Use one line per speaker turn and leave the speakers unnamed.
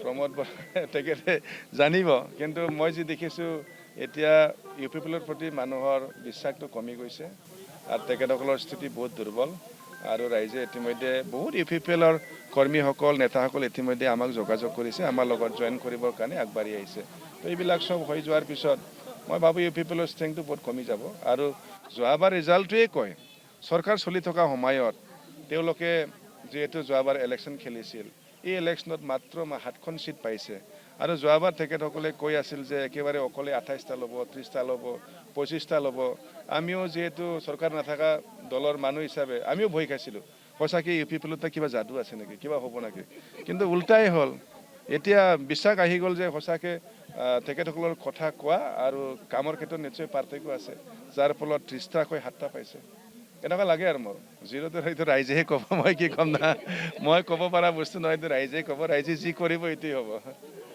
প্ৰমোদ তেখেতে জানিব, কিন্তু মই যি দেখিছোঁ এতিয়া ইউ পি পি এলৰ প্ৰতি মানুহৰ বিশ্বাসটো কমি গৈছে আৰু তেখেতসকলৰ স্থিতি বহুত দুৰ্বল। আৰু ৰাইজে ইতিমধ্যে বহুত ইউ পি পি এলৰ কৰ্মীসকল নেতাসকল ইতিমধ্যে আমাক যোগাযোগ কৰিছে, আমাৰ লগত জইন কৰিবৰ কাৰণে আগবাঢ়ি আহিছে। তো এইবিলাক চব হৈ যোৱাৰ পিছত মই ভাবোঁ ইউ পি পি এলৰ ষ্ট্ৰেংথটো বহুত কমি যাব। আৰু যোৱাবাৰ ৰিজাল্টটোৱেই কয়, চৰকাৰ চলি থকা সময়ত তেওঁলোকে যিহেতু যোৱাবাৰ ইলেকশ্যন খেলিছিল, এই ইলেকশ্যনত মাত্ৰ 7খন চিট পাইছে। আৰু যোৱাবাৰ তেখেতসকলে কৈ আছিল যে একেবাৰে অকলে 28টা ল'ব, 30টা ল'ব, 25টা ল'ব। আমিও যিহেতু চৰকাৰ নাথাকা দলৰ মানুহ হিচাপে আমিও ভয় খাইছিলোঁ, সঁচাকৈ ইউ পি পি এলত কিবা যাদু আছে নেকি, কিবা হ'ব নেকি। কিন্তু উল্টাই হ'ল, এতিয়া বিশ্বাস আহি গ'ল যে সঁচাকৈ তেখেতসকলৰ কথা কোৱা আৰু কামৰ ক্ষেত্ৰত নিশ্চয় পাৰ্থক্য আছে, যাৰ ফলত 30টাকৈ 7টা পাইছে। এনেকুৱা লাগে আৰু মোৰ জিৰ'টো হয়তো ৰাইজেহে ক'ব, মই কি ক'ম না, মই ক'ব পৰা বস্তু নহয়, ৰাইজে ক'ব, ৰাইজে যি কৰিব এইটোৱে হ'ব।